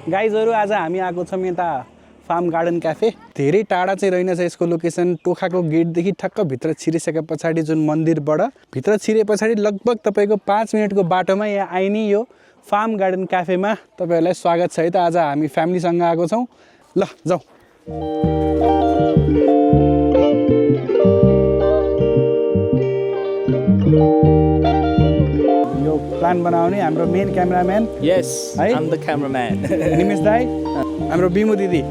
गाइजहरु आज हामी आएको छौँ यता फार्म गार्डन क्याफे। धेरै टाढा चाहिँ रहेनछ यसको लोकेसन। टोखाको गेटदेखि ठक्क भित्र छिरिसके पछाडि जुन मन्दिरबाट भित्र छिरे पछाडि लगभग तपाईको 5 मिनेटको बाटोमा यहाँ आइनी यो फार्म गार्डन क्याफेमा तपाईहरुलाई स्वागत छ है त। आज हामी फ्यामिलीसँग आएको छौँ। ल जाऊ। प्लान बनाउने हाम्रो main cameraman. Yes, I'm the cameraman. निमेश दाई, हाम्रो बिमु दिदी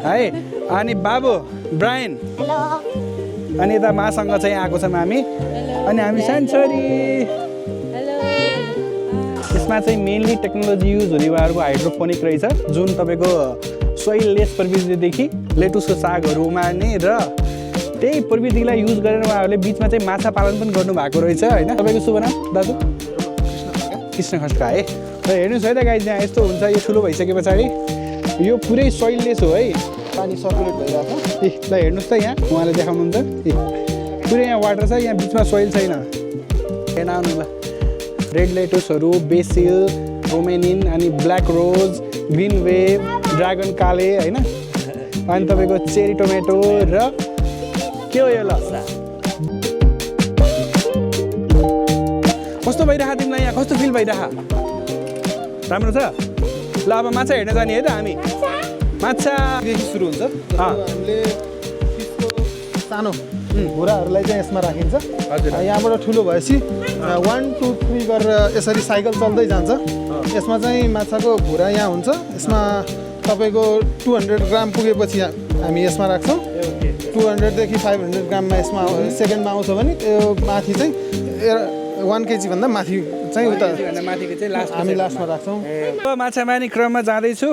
है, अनि बाबु ब्रायन। हेलो। अनि यता मासँग चाहिँ आएको छौँ हामी। अनि हामी सानछोरी। हेलो। यसमा चाहिँ मेनली टेक्नोलोजी युज हुने उहाँहरूको हाइड्रोपोनिक रहेछ, जुन तपाईँको सोइल लेस प्रविधिदेखि लेटुसको सागहरू उमार्ने र त्यही प्रविधिलाई युज गरेर उहाँहरूले बिचमा चाहिँ माछा पालन पनि गर्नुभएको रहेछ होइन। तपाईँको शुभ नाम दाजु? कृष्ण खड्का है। र हेर्नुहोस् है त गाइज, यहाँ यस्तो हुन्छ। यो ठुलो भइसके पछाडि यो पुरै सोइललेस हो है, पानी सर्कुलेट भइरहेको छ। ल हेर्नुहोस् त, यहाँ उहाँले देखाउनुहुन्छ पुरै यहाँ वाटर छ, यहाँ बिचमा सोइल छैन। हेर्न आउनु ल। रेड लेटुसहरू, बेसिल, रोमेनिन, अनि ब्ल्याक रोज, ग्रिन वेभ, ड्रागन काले होइन, अनि तपाईँको चेरी टोमेटो र के हो यो? ल कस्तो भइरहेको तिमीलाई? यहाँ कस्तो फिल भइरहेको? राम्रो छ। ल अब माछा हेर्न जाने है त हामी। माछादेखि सुरु हुन्छ। हामीले फिसको सानो घुराहरूलाई चाहिँ यसमा राखिन्छ। यहाँबाट ठुलो भएपछि 1 2 3 गरेर यसरी साइकल चल्दै जान्छ। यसमा चाहिँ माछाको घुरा यहाँ हुन्छ। यसमा तपाईँको 200 ग्राम पुगेपछि हामी यसमा राख्छौँ। 200 देखि 500 ग्राममा यसमा सेकेन्डमा आउँछ भने त्यो माथि चाहिँ 1 केजी भन्दा माथि चाहिँ उता माथिको चाहिँ लास्ट हामी लास्टमा राख्छौँ। माछा मार्ने क्रममा जाँदैछु।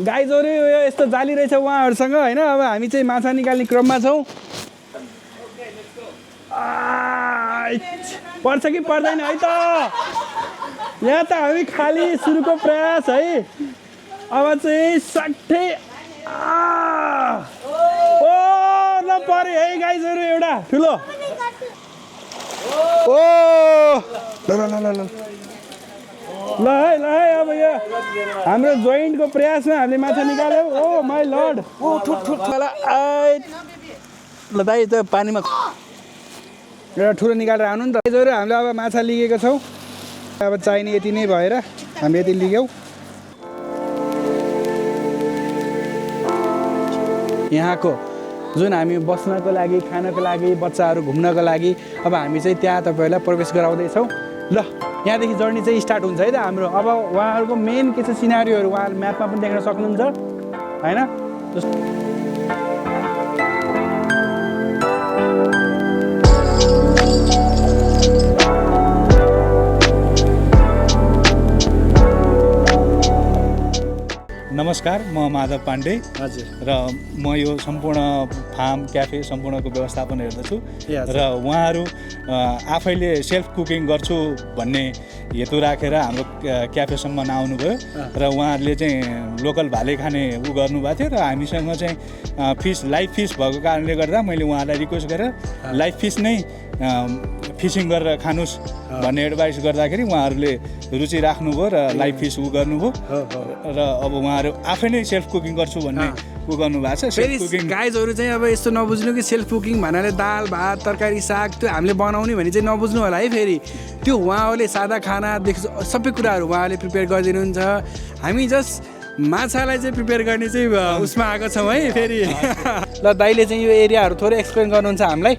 गाइजहरु यो यस्तो जाली रहेछ उहाँहरूसँग होइन। अब हामी चाहिँ माछा निकाल्ने क्रममा छौँ। पर्छ कि पर्दैन है त? यहाँ त हामी खाली सुरुको प्रयास है। अब चाहिँ सट्टै ओ ल पर्यो है गाइजहरु, एउटा ठुलो। ओ ल ल ल ल ल है अब यो हाम्रो जोइन्टको प्रयासमा हामीले माछा निकाल्यौँ। ओ माई लर्ड। ओ ठुट ल दाइ त पानीमा एउटा ठुलो निकालेर आउनु नि त। हामीले अब माछा लिगेको छौँ। अब चाहिने यति नै भएर हामी यति लिग्यौँ। यहाँको जुन हामी बस्नको लागि, खानको लागि, बच्चाहरू घुम्नको लागि अब हामी चाहिँ त्यहाँ तपाईँहरूलाई प्रवेश गराउँदैछौँ। ल यहाँदेखि जर्नी चाहिँ स्टार्ट हुन्छ है त हाम्रो। अब उहाँहरूको मेन के छ सिनारीहरू उहाँहरूले म्यापमा पनि देख्न सक्नुहुन्छ होइन। नमस्कार, म माधव पाण्डे। हजुर। र म यो सम्पूर्ण फार्म क्याफे सम्पूर्णको व्यवस्थापन हेर्दछु। Yes. र उहाँहरू आफैले सेल्फ कुकिङ गर्छु भन्ने हेतु राखेर हाम्रो क्याफेसम्म आउनुभयो। र उहाँहरूले चाहिँ लोकल भाले खाने गर्नुभएको थियो। र हामीसँग चाहिँ फिस लाइभ फिस भएको कारणले गर्दा मैले उहाँलाई रिक्वेस्ट गरेर लाइभ फिस नै फिसिङ गरेर खानुहोस् भन्ने एडभाइस गर्दाखेरि उहाँहरूले रुचि राख्नुभयो र लाइभ फिस गर्नुभयो। र अब उहाँहरू आफै नै सेल्फ कुकिङ गर्छु भन्ने गर्नुभएको छ। फेरि गाइजहरू चाहिँ अब यस्तो नबुझ्नु कि सेल्फ कुकिङ भन्नाले दाल भात तरकारी साग त्यो हामीले बनाउने भने चाहिँ नबुझ्नु होला है। फेरि त्यो उहाँहरूले सादा खानादेखि सबै कुराहरू उहाँहरूले प्रिपेयर गरिदिनुहुन्छ। हामी जस्ट माछालाई चाहिँ प्रिपेयर गर्ने चाहिँ उसमा आएको छौँ है फेरि। ल दाइले चाहिँ यो एरियाहरू थोरै एक्सप्लेन गर्नुहुन्छ हामीलाई।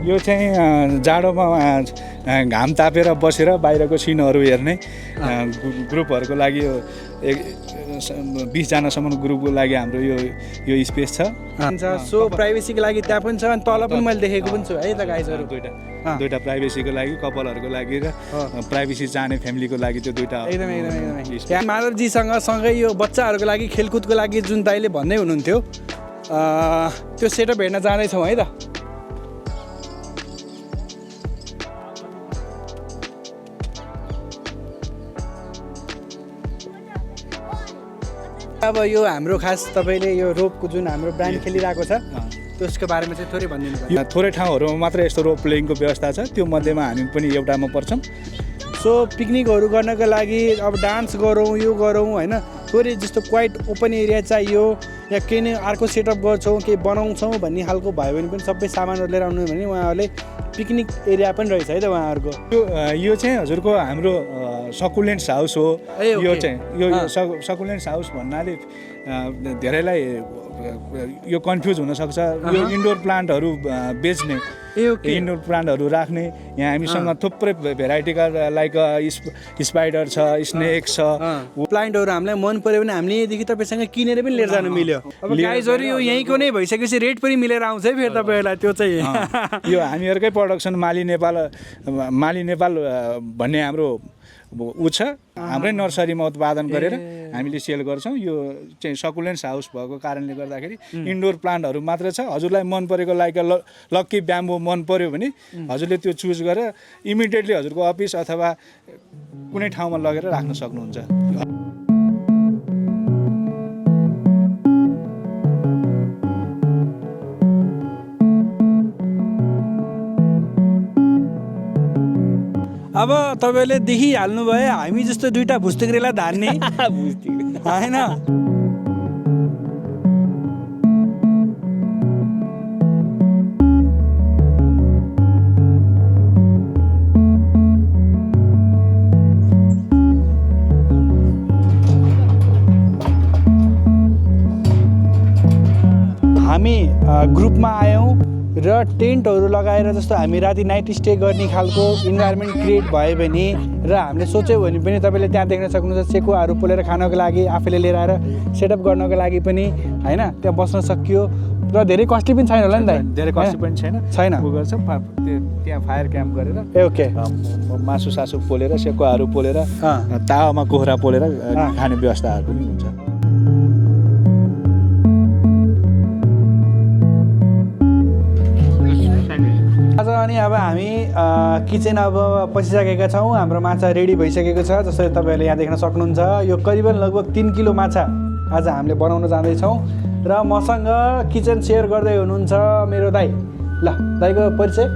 यो चाहिँ जाडोमा घाम तापेर बसेर बाहिरको सिनहरू हेर्ने ग्रुपहरूको लागि यो 20 जनासम्म ग्रुपको लागि हाम्रो यो स्पेस छ। सो प्राइभेसीको लागि त्यहाँ पनि छ, अनि तल पनि मैले देखेको पनि छु है त गाइजहरू। दुईवटा प्राइभेसीको लागि, कपलहरूको लागि र प्राइभेसी चाहने फ्यामिलीको लागि त्यो दुईटा एकदमै। त्यहाँ माधवजीसँग सँगै यो बच्चाहरूको लागि खेलकुदको लागि जुन दाइले भन्दै हुनुहुन्थ्यो त्यो सेटअप हेर्न जाँदैछौँ है त। अब यो हाम्रो खास तपाईँले यो रोपको जुन हाम्रो ब्रान्ड खेलिरहेको छ त्यसको बारेमा चाहिँ थोरै भनिदिनु यो थोरै ठाउँहरूमा मात्र यस्तो रोप प्लेइङको व्यवस्था छ। त्यो मध्येमा हामी पनि एउटामा पर्छौँ। सो पिकनिकहरू गर्नको लागि अब डान्स गरौँ यो गरौँ होइन, थोरै जस्तो क्वाइट ओपन एरिया चाहियो या केही नै अर्को सेटअप गर्छौँ केही बनाउँछौँ भन्ने खालको भयो भने पनि सबै सामानहरू लिएर आउनु भने उहाँहरूले पिकनिक एरिया पनि रहेछ है त उहाँहरूको। यो चाहिँ हजुरको हाम्रो सकुलेन्ट्स हाउस हो। ए, ओके। यो चाहिँ यो सकुलेन्ट्स हाउस भन्नाले धेरैलाई यो कन्फ्युज हुनसक्छ। यो इन्डोर प्लान्टहरू बेच्ने, ए ओके, इन्डोर प्लान्टहरू राख्ने यहाँ हामीसँग थुप्रै भेराइटीका लाइक स्पाइडर छ, स्नेक छ। प्लान्टहरू हामीलाई मन पऱ्यो भने हामीले यहीँदेखि तपाईँसँग किनेर पनि लिएर जानु मिल्यो। अब गाइजहरू यो यहीँको नै भइसकेपछि रेट पनि मिलेर आउँछ है फेरि तपाईँहरूलाई त्यो चाहिँ। यो हामीहरूकै प्रोडक्सन माली नेपाल भन्ने हाम्रो ऊ छ, हाम्रै नर्सरीमा उत्पादन गरेर हामीले सेल गर्छौँ। यो चाहिँ सकुलेन्ट्स हाउस भएको कारणले गर्दाखेरि इन्डोर प्लान्टहरू मात्र छ। हजुरलाई मन परेको लाइक लक्की ब्याम्बो मन पर्यो भने हजुरले त्यो चुज गरेर इमिडिएटली हजुरको अफिस अथवा कुनै ठाउँमा लगेर राख्न सक्नुहुन्छ। अब तपाईँले देखिहाल्नुभयो हामी जस्तो दुईवटा भुस्तिग्रेलाई धान्ने होइन। हामी ग्रुपमा आयौँ र टेन्टहरू लगाएर जस्तो हामी राति नाइट स्टे गर्ने खालको इन्भाइरोमेन्ट क्रिएट भयो भने र हामीले सोच्यौँ भने पनि तपाईँले त्यहाँ देख्न सक्नुहुन्छ सेकुवाहरू पोलेर खानको लागि आफैले लिएर आएर सेटअप गर्नको लागि पनि होइन त्यहाँ बस्न सकियो र धेरै कस्टली पनि छैन होला नि त। धेरै कस्टली पनि छैन। उ गर्छ त्यहाँ फायर क्याम्प गरेर ए ओके, मासु सासु पोलेर सेकुवाहरू पोलेर तावामा कोहरा पोलेर खाने व्यवस्थाहरू पनि हुन्छ। आज अनि अब हामी किचन अब पसिसकेका छौँ। हाम्रो माछा रेडी भइसकेको छ जसरी तपाईँहरूले यहाँ देख्न सक्नुहुन्छ। यो करिबन लगभग 3 किलो माछा आज हामीले बनाउन जाँदैछौँ र मसँग किचन सेयर गर्दै हुनुहुन्छ मेरो दाइ। ल दाइको परिचय?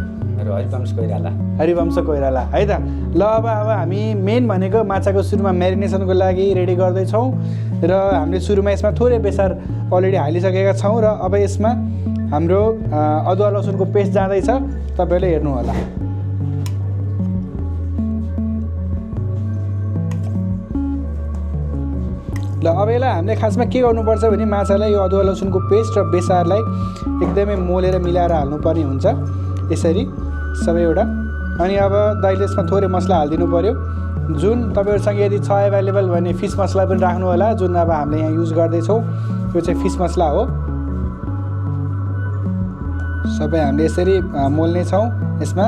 हरिवंश कोइराला है त। ल अब हामी मेन भनेको माछाको सुरुमा म्यारिनेसनको लागि रेडी गर्दैछौँ र हामीले सुरुमा यसमा थोरै बेसार अलरेडी हालिसकेका छौँ र अब यसमा हाम्रो अदुवा लसुनको पेस्ट जाँदैछ, तपाईँहरूले हेर्नु होला। ल अब यसलाई हामीले खासमा के गर्नुपर्छ भने माछालाई यो अदुवा लसुनको पेस्ट र बेसारलाई एकदमै मोलेर मिलाएर हाल्नुपर्ने हुन्छ यसरी सबैवटा। अनि अब दाइले यसमा थोरै मसला हालिदिनु पऱ्यो, जुन तपाईँहरूसँग यदि छ एभाइलेबल भने फिस मसला पनि राख्नु होला, जुन अब हामीले यहाँ युज गर्दैछौँ यो चाहिँ फिस मसला हो। सबै हामीले यसरी मोल्ने छौँ यसमा।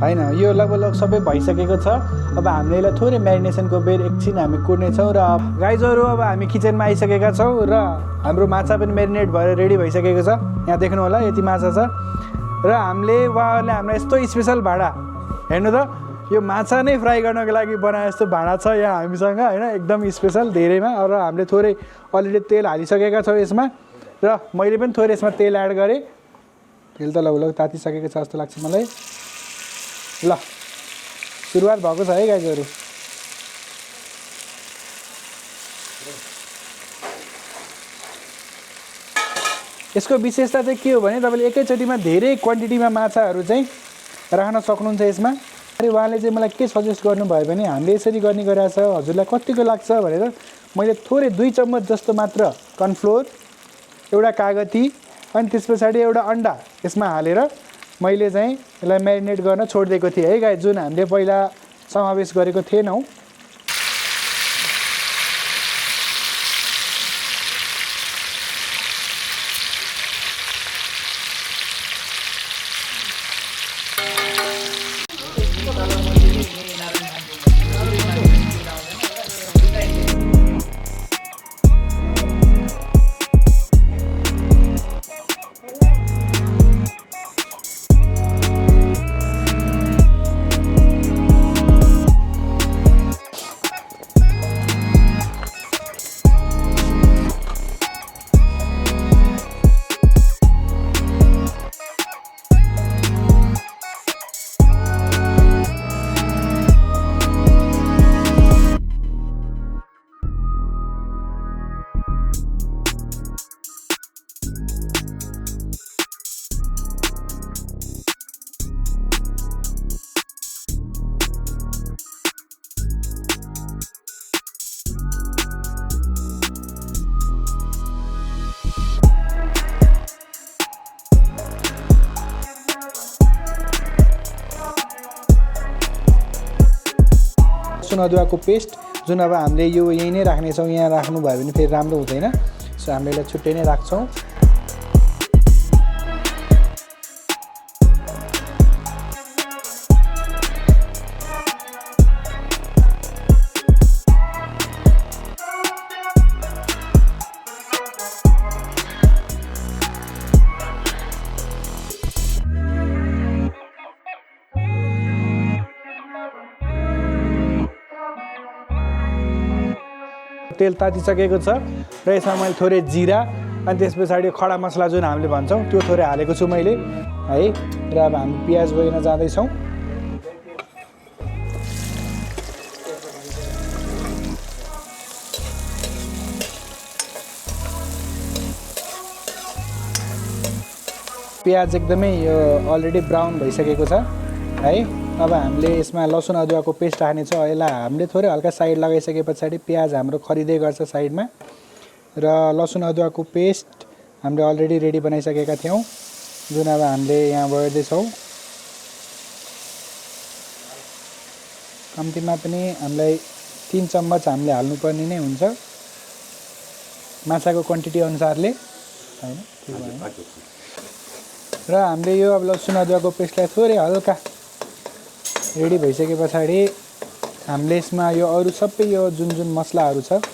होइन यो लगभग सबै भइसकेको छ। अब हामीले यसलाई थोरै म्यारिनेसनको बेर एकछिन हामी कुर्नेछौँ र गाइजहरू अब हामी किचनमा आइसकेका छौँ र हाम्रो माछा पनि म्यारिनेट भएर रेडी भइसकेको छ। यहाँ देख्नु होला यति माछा छ र उहाँहरूले हामीलाई यस्तो स्पेसल भाँडा हेर्नु त, यो माछा नै फ्राई गर्नको लागि बनाए जस्तो भाँडा छ यहाँ हामीसँग होइन, एकदम स्पेसल धेरैमा। र हामीले थोरै अलरेडी तेल हालिसकेका छौँ यसमा र मैले पनि थोरै यसमा तेल एड गरेँ। तेल त लगभग तातिसकेको छ जस्तो लाग्छ मलाई। ल सुरुवात भएको छ है गाइजहरू। यसको विशेषता चाहिँ के हो भने तपाईँले एकैचोटिमा धेरै क्वान्टिटीमा माछाहरू चाहिँ राख्न सक्नुहुन्छ यसमा। अनि उहाँले चाहिँ मलाई के सजेस्ट गर्नुभयो भने हामीले यसरी गर्ने गरेको छ, हजुरलाई कतिको लाग्छ भनेर मैले थोरै 2 चम्मच जस्तो मात्र कर्नफ्लोर, एउटा कागती अनि त्यस पछाडि एउटा अन्डा यसमा हालेर मैले चाहिँ यसलाई म्यारिनेट गर्न छोडिदिएको थिएँ है गाइस, जुन हामीले पहिला समावेश गरेको थिएनौँ। लसुन अदुवाको पेस्ट जुन अब हामीले यो यही नै राख्नेछौँ। यहाँ राख्नुभयो भने फेरि राम्रो हुँदैन, सो हामीले यसलाई छुट्टै नै राख्छौँ। तेल तातिसकेको छ र यसमा मैले थोरै जिरा अनि त्यस पछाडि खडा मसला जुन हामीले भन्छौँ त्यो थोरै हालेको छु मैले है। र अब हामी प्याज बोइन जाँदैछौँ। प्याज एकदमै यो अलरेडी ब्राउन भइसकेको छ है। अब हामीले यसमा लसुन अदुवाको पेस्ट हाल्नेछौँ। यसलाई हामीले थोरै हल्का साइड लगाइसके पछाडि प्याज हाम्रो खरिँदै गर्छ साइडमा, र लसुन अदुवाको पेस्ट हामीले अलरेडी रेडी बनाइसकेका थियौँ जुन अब हामीले यहाँ गर्दैछौँ। कम्तीमा पनि हामीलाई 3 चम्मच हामीले हाल्नुपर्ने नै हुन्छ माछाको क्वान्टिटी अनुसारले हैन। र हामीले यो अब लसुन अदुवाको पेस्टलाई थोरै हल्का रेडी भइसके पछाडि हामीले यसमा यो अरू सबै यो जुन जुन मसलाहरू छ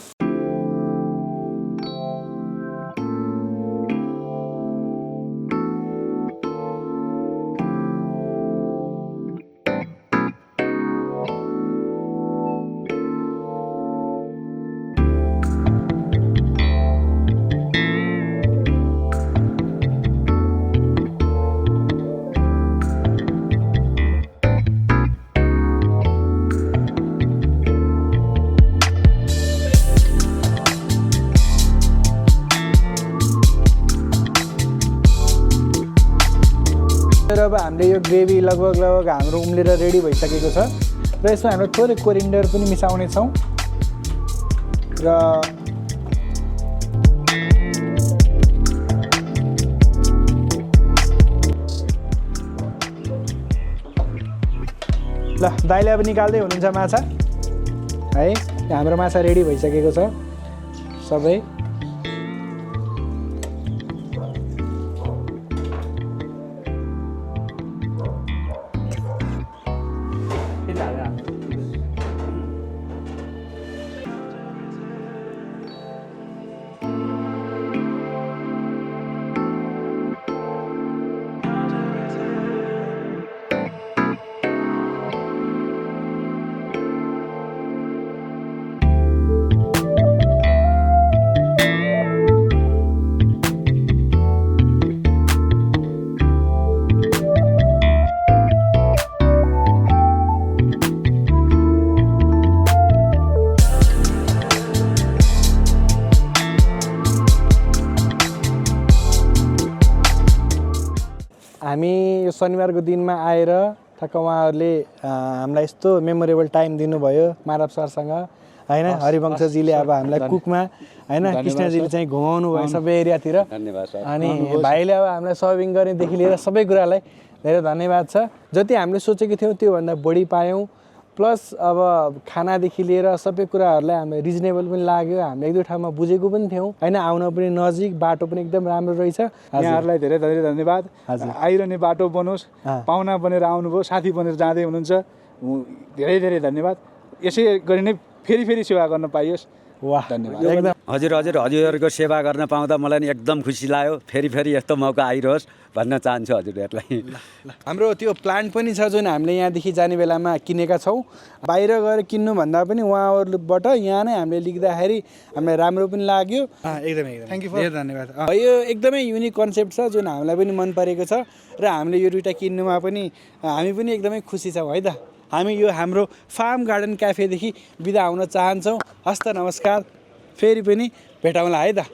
र अब हामीले यो ग्रेभी लगभग हाम्रो उम्लेर रेडी भइसकेको छ र यसमा हाम्रो थोरै कोरिन्डर पनि मिसाउने छौँ र ल दाइले अब निकाल्दै हुनुहुन्छ माछा है। हाम्रो माछा रेडी भइसकेको छ सबै। हामी यो शनिबारको दिनमा आएर ठक्क उहाँहरूले हामीलाई यस्तो मेमोरेबल टाइम दिनुभयो माधव सरसँग होइन। हरिवंशजीले अब हामीलाई कुकमा होइन, कृष्णजीले चाहिँ घुमाउनु भयो सबै एरियातिर। अनि भाइले अब हामीलाई सर्भिङ गर्नेदेखि लिएर सबै कुरालाई धेरै धन्यवाद छ। जति हामीले सोचेको थियौँ त्योभन्दा बढी पायौँ, प्लस अब खानादेखि लिएर सबै कुराहरूलाई हामीलाई रिजनेबल पनि लाग्यो। हामीले एक दुई ठाउँमा बुझेको पनि थियौँ होइन, आउन पनि नजिक, बाटो पनि एकदम राम्रो रहेछ। यहाँहरूलाई धेरै धेरै धन्यवाद। आइरहने बाटो बनोस्, पाहुना बनेर आउनुभयो, साथी बनेर जाँदै हुनुहुन्छ, धेरै धेरै धन्यवाद। यसै गरी नै फेरि फेरि सेवा गर्न पाइयोस्। वाह धन्यवाद एकदम। हजुरहरूको सेवा गर्न पाउँदा मलाई एकदम खुसी लाग्यो। फेरि फेरि यस्तो मौका आइरहोस् भन्न चाहन्छु हजुरहरूलाई। हाम्रो त्यो प्लान्ट पनि छ जुन हामीले यहाँदेखि जाने बेलामा किनेका छौँ। बाहिर गएर किन्नुभन्दा पनि उहाँहरूबाट यहाँ नै हामीले लिख्दाखेरि हामीलाई राम्रो पनि लाग्यो। एकदमै थ्याङ्क यू, धेरै धन्यवाद। यो एकदमै युनिक कन्सेप्ट छ जुन हामीलाई पनि मन परेको छ र हामीले यो दुइटा किन्नुमा पनि हामी पनि एकदमै खुसी छौँ है त। हामी यो हाम्रो फार्म गार्डन क्याफेदेखि बिदा हुन चाहन्छौँ। हस्त नमस्कार, फेरि पनि भेटौँला है त।